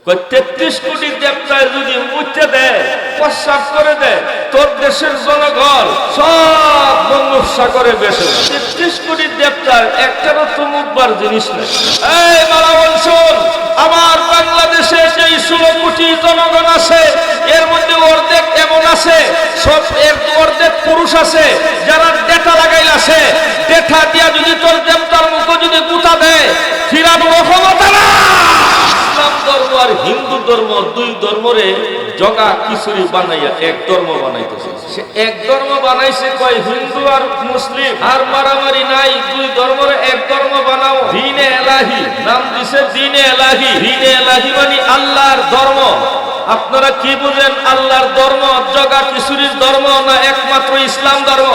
33 কোটি দেবতায় যদি মুছতে দেয়, প্রস্রাব করে দেয়, তোর দেশের জনগণ সব বঙ্গোপসাগরে বেসে। 33 কোটি দেবতার একটারও তো মুখবার জিনিস নেই। এই মালাবন শোন, আমার বাংলাদেশে যে 16 কোটি জনগণ আছে, এর মধ্যে অর্ধেক এমন আছে, সব এর অর্ধেক পুরুষ আছে যারা ডেটা লাগাইল আছে। ডেটা দিয়া যদি তোর দেবতার মুখ যদি গুতা দেয়, ফিরানোর ক্ষমতা না। ইসলাম ধর্ম আর হিন্দু ধর্ম, দুই ধর্মরে জগা খিচুড়ি বানাইয়া এক ধর্ম বানাইতেছে। সে এক ধর্ম বানাইছে, কয় হিন্দু আর মুসলিম, আর মারামারি নাই, দুই ধর্মরে এক ধর্ম বানাও। দ্বীনে এলাহি নাম দিছে, দ্বীনে এলাহি। দ্বীনে এলাহি মানে আল্লাহর ধর্ম। আপনারা কি বুঝেন? আল্লাহর ধর্ম জগা খিচুড়ির ধর্ম না একমাত্র ইসলাম ধর্ম?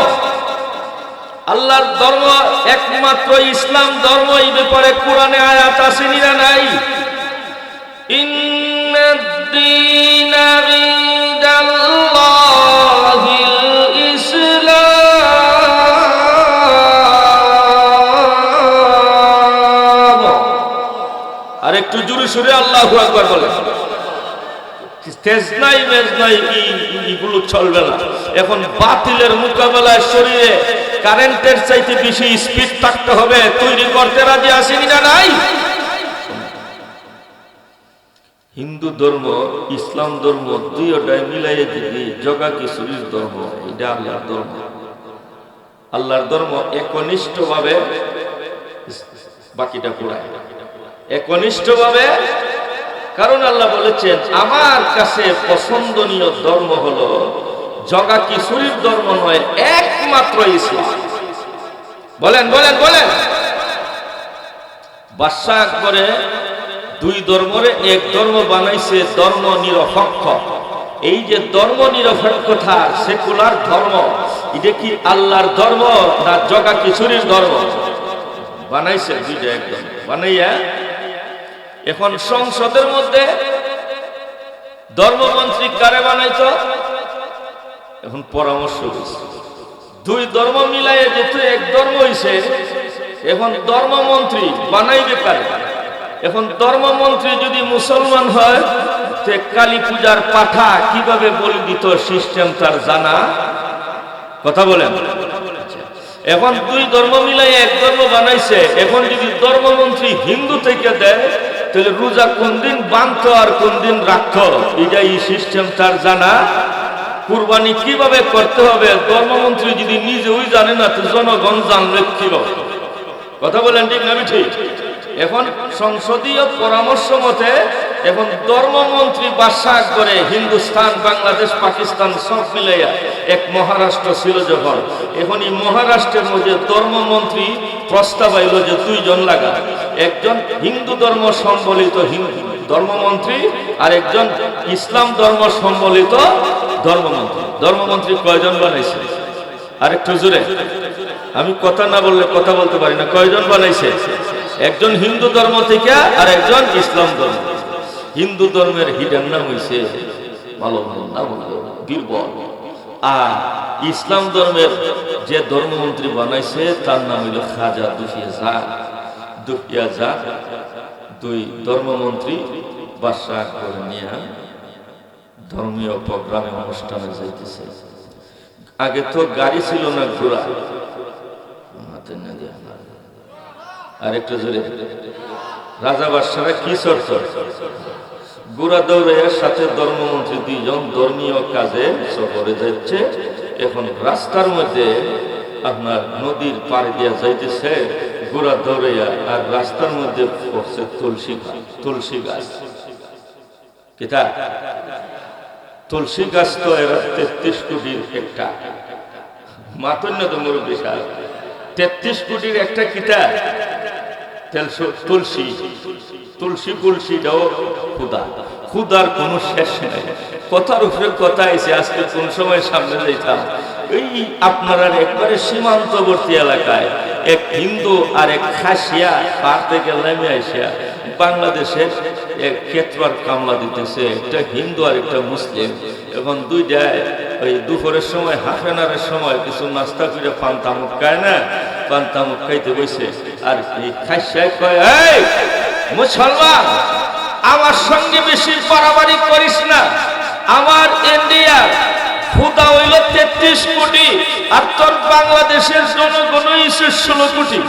আল্লাহর ধর্ম একমাত্র ইসলাম ধর্ম। এই ব্যাপারে কোরআনে আয়াত আছে না নাই? ইন্নাদ-দীনা ইনদাল্লাহিল ইসলাম। আর একটু জোরে সুরে আল্লাহু আকবার বলেন। তেজ নাই মেজ নাই, এগুলো চলবে না। এখন বাতিলের মোকাবেলায় শরীরে কারেন্টের চাইতে বেশি স্পিড থাকতে হবে। তৈরি করতে রাজি আসেনি না নাই? হিন্দু ধর্ম ইসলাম ধর্ম দুইটাই মিলাইয়ে দিবি, জগা খিচুড়ির ধর্ম, এটা আল্লাহর ধর্ম। আল্লাহর ধর্ম একনিষ্ঠ ভাবে বাকিটা পুরায়, একনিষ্ঠ ভাবে। কারণ আল্লাহ বলেছেন, আমার কাছে পছন্দনীয় ধর্ম হলো জগা খিচুড়ির ধর্ম নয়, একমাত্র ইসলাম। বলেন বলেন বলেন। বাদশাহ আকবরে দুই ধর্মরে এক ধর্ম বানাইছে, ধর্ম নিরপেক্ষ। এই যে ধর্ম নিরপেক্ষতা, সেকুলার ধর্ম, এটা কি আল্লাহর ধর্ম না জগা খিচুড়ির ধর্ম? বানাইছে দুইটা একদম বানাইয়া। এখন সংসদের মধ্যে ধর্মমন্ত্রী কারে বানাইতো? এখন পরামর্শ হয়েছে, দুই ধর্ম মিলাইয়ে যেহেতু এক ধর্ম হইছে, এখন ধর্মমন্ত্রী বানাইবে কারে? এখন ধর্মমন্ত্রী যদি মুসলমান হয়, তে কালী পূজার পাঠা কিভাবে বলি দিত সিস্টেম তার জানা। কথা বলেন। এখন দুই ধর্ম মিলাই এক ধর্ম বানাইছে। এখন যদি ধর্মমন্ত্রী হিন্দু থেকে দেয়, তাহলে রোজা কোন দিন বাঁধতো আর কোন দিন রাখতো, এটাই সিস্টেম তার জানা। কুরবানি কিভাবে করতে হবে ধর্মমন্ত্রী যদি নিজেও জানে না, তো জনগণ জানবে কিভাবে? কথা বলেন ঠিক না ঠিক? এখন সংসদীয় পরামর্শ মতে এখন ধর্মমন্ত্রী বাদশাহ করে হিন্দুস্তান, বাংলাদেশ, পাকিস্তান সব মিলাইয়া এক মহারাষ্ট্র ছিল যখন, এখন এই মহারাষ্ট্রের মধ্যে ধর্মমন্ত্রী প্রস্তাব আইল যে দুইজন লাগা, একজন হিন্দু ধর্ম সম্বলিত ধর্মমন্ত্রী আর একজন ইসলাম ধর্ম সম্বলিত ধর্মমন্ত্রী। ধর্মমন্ত্রী কয়জন বানাইছে? আরেকটু জোরে, আমি কথা না বললে কথা বলতে পারি না। কয়জন বানাইছে? একজন হিন্দু ধর্ম থেকে আর একজন ইসলাম ধর্ম। হিন্দু ধর্মের হিডেন নাম হইছে ভালো নাম বীরবল, আর ইসলাম ধর্মের যে ধর্মমন্ত্রী বানাইছে তার নাম হইল খাজা দুফিয়া জা। দুই ধর্মমন্ত্রী বাদশাহ করে নিয়ে ধর্মীয় প্রোগ্রামে অনুষ্ঠানে যাইতেছে। আগে তো গাড়ি ছিল না, ঘোড়া। আর একটু জোরে, রাজা বাদশারা কি শর্ত? ঘোড়া দৌড়ের সাথে ধর্মমন্ত্রী দুইজন ধর্মীয় কাজে সফরে যাচ্ছে। এখন রাস্তার মধ্যে আপনার নদীর পাড়ে দিয়া যাইতেছে ঘোড়া দৌড়াইয়া, আর রাস্তার মধ্যে পড়ছে তুলসী গাছ। কিতা তুলসী গাছ? তো এরা 33 কোটির একটা মাতন্য তো মুরব্বী সাহেব, 33 কোটির একটা কিতা তুলসী। তুলসীটাও খুদা, খুদার কোনো শেষ নাই। কথার উপরে কথা এসে আজকে কোন সময় সামনে যাইতাম, এই আপনারা একবারে সীমান্তবর্তী এলাকায় এক হিন্দু আর এক খাসিয়া পার থেকে নেমে আসিয়া বাংলাদেশের এক ক্ষেত্র কামলা দিতেছে, একটা হিন্দু আর একটা মুসলিম। এখন দুইটায় ওই দুপুরের সময় হাফেনারের সময় কিছু নাস্তা করে পান্তামুখ খায় না, পান্তামুখ খাইতে বসে। আর এই খাসিয়া কয়, এই মুসলমান আমার সঙ্গে বেশি বাড়াবাড়ি করিস না। আমার ইন্ডিয়ার খুদা হইল 33 কোটি, আর তোর বাংলাদেশের জনগণ হইছে 16 কোটি।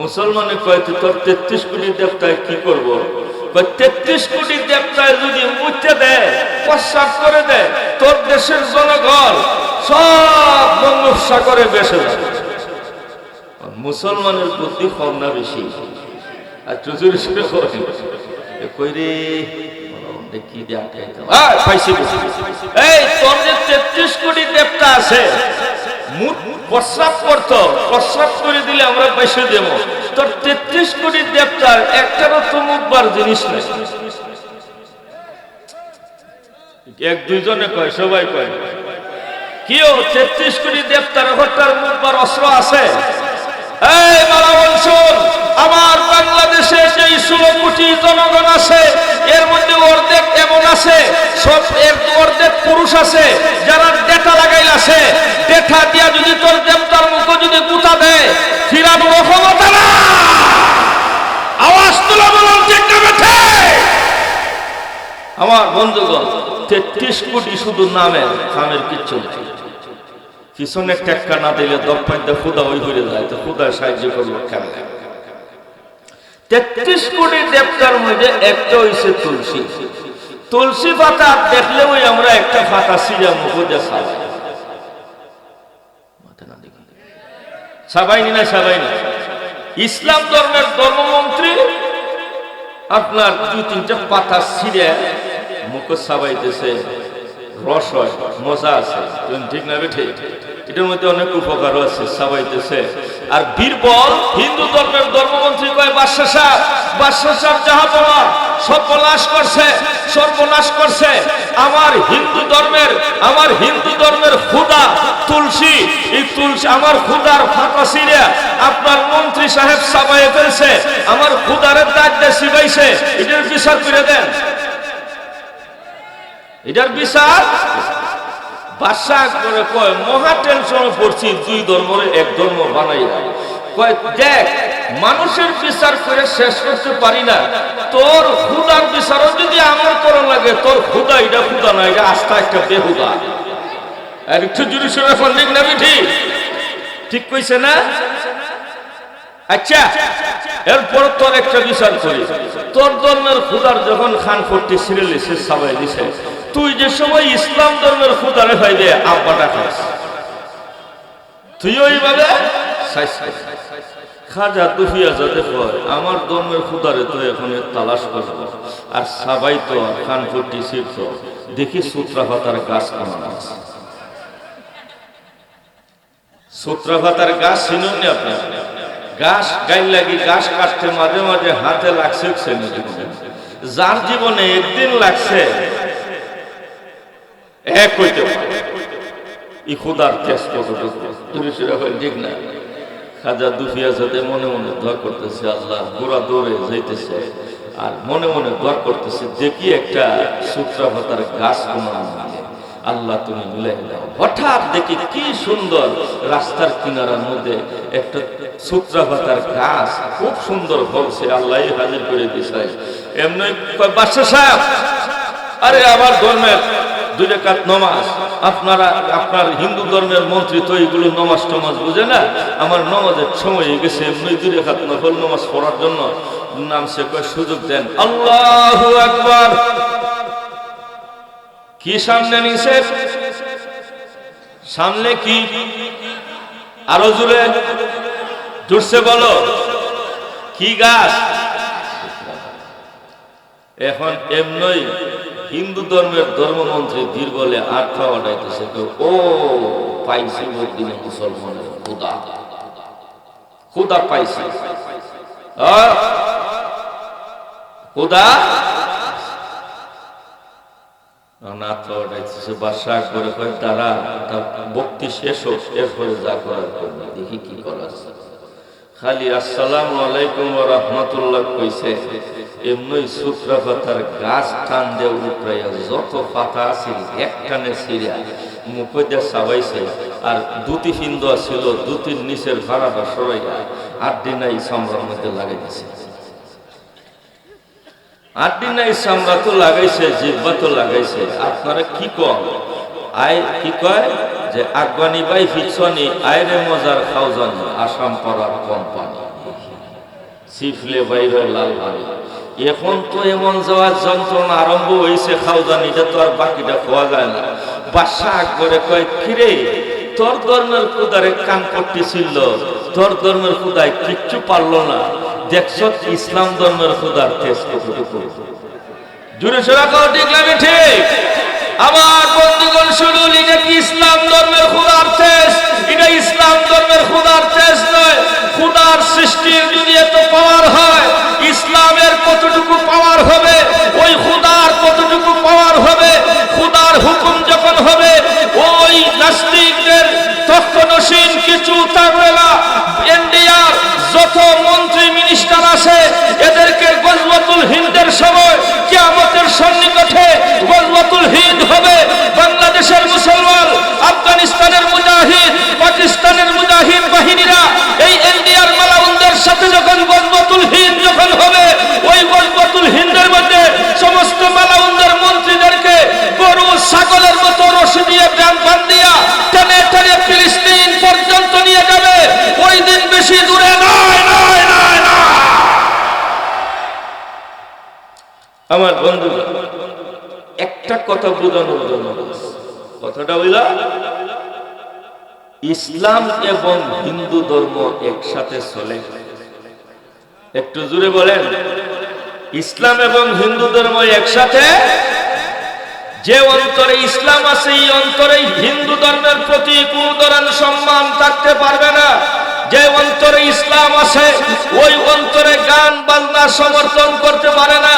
মুসলমানে কয় তোর 33 কোটি দেবতায় কি করব? 33 কোটি দেবতায় যদি মুছে দেয়, প্রস্রাব করে দেয়, তোর দেশের জনগণ সব বঙ্গোপসাগরে ভেসে যাবে। মুসলমানের বুদ্ধি কম না বেশি? আর চুচুরি শুরু কই রে কি এই তোর যে 33 কোটি দেবতা আছে, প্রস্রাব করতো, প্রস্রাব করে দিলে আমরা পয়সা দেবো। তোর 33 কোটি দেবতার একটারও তো মুখবার জিনিস নেই। এক দুইজনে কয়, সবাই কয় কেউ 33 কোটি দেবতার হঠাৎ মুখবার অস্ত্র আছে? এই বালাবন শোন, আমার বাংলাদেশে যে 16 কোটি জনগণ আছে, এর মধ্যে অর্ধেক এমন আছে, সব অর্ধেক পুরুষ আছে যারা ডেটা লাগাইল আছে। ডেটা দিয়া যদি তোর দেবতার মুখ যদি গুতা দেয়, ফিরানোর ক্ষমতা না। আওয়াজ তুলে বলুন ঠিক না বেঠে? আমার বন্ধুগণ, 33 কোটি শুধু নামের, কামের কিচ্ছু নেই। পিছনে টেক্কা না দিলে দপ্পাইতে খুদা ওই হয়ে যায়, তো খুদা সাহায্য করবো কেমন? 33 কোটি দেবতার মধ্যে একটা হইছে তুলসী। তুলসী পাতা দেখলে ওই আমরা একটা পাতা সিজা মুখে দিয়ে সাবাইনি না সাবাইনি। ইসলাম ধর্মের ধর্মমন্ত্রী আপনার 2-3টা পাতা ছিঁড়ে মুখ সাবাইতেছে, রস হয়, মজা আছে, ঠিক না বেঠে? এটার মধ্যে অনেক উপকারও আছে, সাবাইতেছে। আর বীরবল হিন্দু ধর্মের ধর্মমন্ত্রী কয় বাদশাহ সাহেব যাহা বলা সর্বনাশ করছে, সর্বনাশ করছে। আমার হিন্দু ধর্মের খুদা তুলসী, এই তুলসী আমার খুদার ফাঁকা ছিঁড়ে আপনার মন্ত্রী সাহেব সাবাইয়ে ফেলছে, আমার খুদারের দাঁড়িয়ে শিবাইছে। এটার বিচার করে দেন, এটার বিচার। বাদশাহ করে কয় মহা টেনশনে পড়ছি, 2 ধর্মের এক ধর্ম বানাইয়া। কয় দেখ, মানুষের বিচার করে শেষ করতে পারি না, তোর খুদার বিচারও যদি আমার করা লাগে, তোর খুদা এটা খুদা না, এটা আস্থা একটা বেহুদা। আর একটু জুড়ে শুনে ঠিক না? ঠিক কইছে না? আচ্ছা, এরপর তোর একটা বিচার করি। তোর ধর্মের খুদার যখন খান ফট্টি ছিঁড়ে লিছে, সাবাই দিছে, তুই যে সময় ইসলাম ধর্মের খুদারে পাইবে আব্বাটা খাস, তুই ওইভাবে খাজা দুফিয়া যাতে কয় আমার ধর্মের খুদারে তো এখন তালাশ করবো, আর সাবাই তো খান ফট্টি ছিঁড়ত, দেখি সূত্রাপাতার গাছ কেমন আছে। সূত্রাপাতার গাছ চিনুন না আপনার? গাছ গাইল লাগি গাছ কাটতে মাঝে মাঝে হাতে লাগছে, যার জীবনে একদিন লাগছে এক হইতে ই খুদার টেস্ট কতটুকু, ঠিক না? খাজা দুফিয়া যাতে মনে মনে দোয়া করতেছে, আল্লাহ গোড়া দৌড়ে যাইতেছে আর মনে মনে দোয়া করতেছে, দেখি একটা সূত্রাপাতার গাছ কোন আল্লাহ তুমি মিলাই দাও। হঠাৎ দেখি কি সুন্দর রাস্তার কিনারার মধ্যে একটা সূত্রাপাতার গাছ খুব সুন্দর ফলছে, আল্লাহ হাজির করে দিছে। এমনি বাদশাহ সাহেব, আরে আমার ধর্মের 2 রাকাত নামাজ, আপনার হিন্দু ধর্মের মন্ত্রী তো এইগুলো নামাজ টামাজ বুঝে না, আমার নামাজের সময় হয়ে গেছে, এমনি 2 রাকাত নফল নামাজ পড়ার জন্য নামছে, কয় সুযোগ দেন। আল্লাহু আকবার। কি সামনে নিছে? সামনে কি? আরো জোরে জুড়ছে বলো, কি গাছ? এখন এমনই হিন্দু ধর্মের ধর্মমন্ত্রী বীর বলে আটটা ওঠাইতেছে, ও পাইছি দিনে মুসলমানের খুদা, খুদা পাইছি, খুদা বাদশাহ করে কয় তারা বক্তি শেষ হোক, এরপরে যা করার করবে, দেখি কি করা যায়। খালি আসসালামু আলাইকুম ওয়া রাহমাতুল্লাহ কইছে, এমনি সূত্রাপাতার গাছ টান দিয়ে উপরাইয়া যত পাতা আছিল এক টানে ছিঁড়া মুখে দিয়ে চাবাইছে, আর 2টি ফিন্দা ছিল 2টির নিচের ভাড়াটা সরাইয়া 8 দিন এই চামড়ার মধ্যে লাগাই দিছে। 8 দিন নাই চামড়া তো লাগাইছে, জিহ্বা তো লাগাইছে, আপনারা কি কন? আয় কি কয় যে আফগানি বাই ফিচনি আয়রে মজার খাওজান আসাম পাড়ার কোম্পানি সিফলে বাইরে লাল পানি। এখন তো এমন যাওয়ার যন্ত্রণা আরম্ভ হয়েছে, খাওজানিটা তো আর বাকিটা খাওয়া যায় না। বাদশা আকবরে কয়, কিরে তোর ধর্মের খুদারে কান করতেছিল, তোর ধর্মের খুদায় কিচ্ছু পারলো না, দেখছ ইসলাম ধর্মের খুদার তেজ কতটুকু। জুড়ে সোরা কও ঠিক লাগে ঠিক? আমার বন্ধুগণ শুনুন, এটা কি ইসলাম ধর্মের খুদার তেজ? এটা ইসলাম ধর্মের খুদার তেজ নয়। খুদার সৃষ্টির যদি এত পাওয়ার হয়, ইসলামের কতটুকু পাওয়ার হবে, ওই খুদার কতটুকু পাওয়ার হবে। খুদার হুকুম যখন হবে, ওই নাস্তিকদের তখ্তনসীন কিছু থাকবে না। ইন্ডিয়ার যত মন্ত্রী মিনিস্টার আছে, এদেরকে গজওয়াতুল হিন্দের সময় কিয়ামতের সন্নিকটে গজওয়াতুল হিন্দ হবে। বাংলাদেশের মুসলমান, আফগানিস্তানের মুজাহিদ, পাকিস্তানের মুজাহিদ বাহিনীরা এই ইন্ডিয়ার মালাউনদের সাথে যখন গজওয়াতুল হিন্দ যখন হবে, ওই গজওয়াতুল হিন্দের মধ্যে সমস্ত মালাউনদের মন্ত্রীদেরকে গরু ছাগলের মতো রশি দিয়ে বান্ধিয়া টেনে টেনে ফিলিস্তিন পর্যন্ত নিয়ে যাবে। ওই দিন বেশি দূরে নয়, নয়, নয়, নয়। আমার বন্ধু, একটা কথা বোঝানোর জন্য, কথাটা বুঝলা, ইসলাম এবং হিন্দু ধর্ম একসাথে চলে। একটু জোরে বলেন, ইসলাম এবং হিন্দু ধর্ম একসাথে। যে অন্তরে ইসলাম আছে, এই অন্তরে হিন্দু ধর্মের প্রতি কোন ধরনের সম্মান থাকতে পারবে না। যে অন্তরে ইসলাম আছে, ওই অন্তরে গান বাজনা সমর্থন করতে পারে না।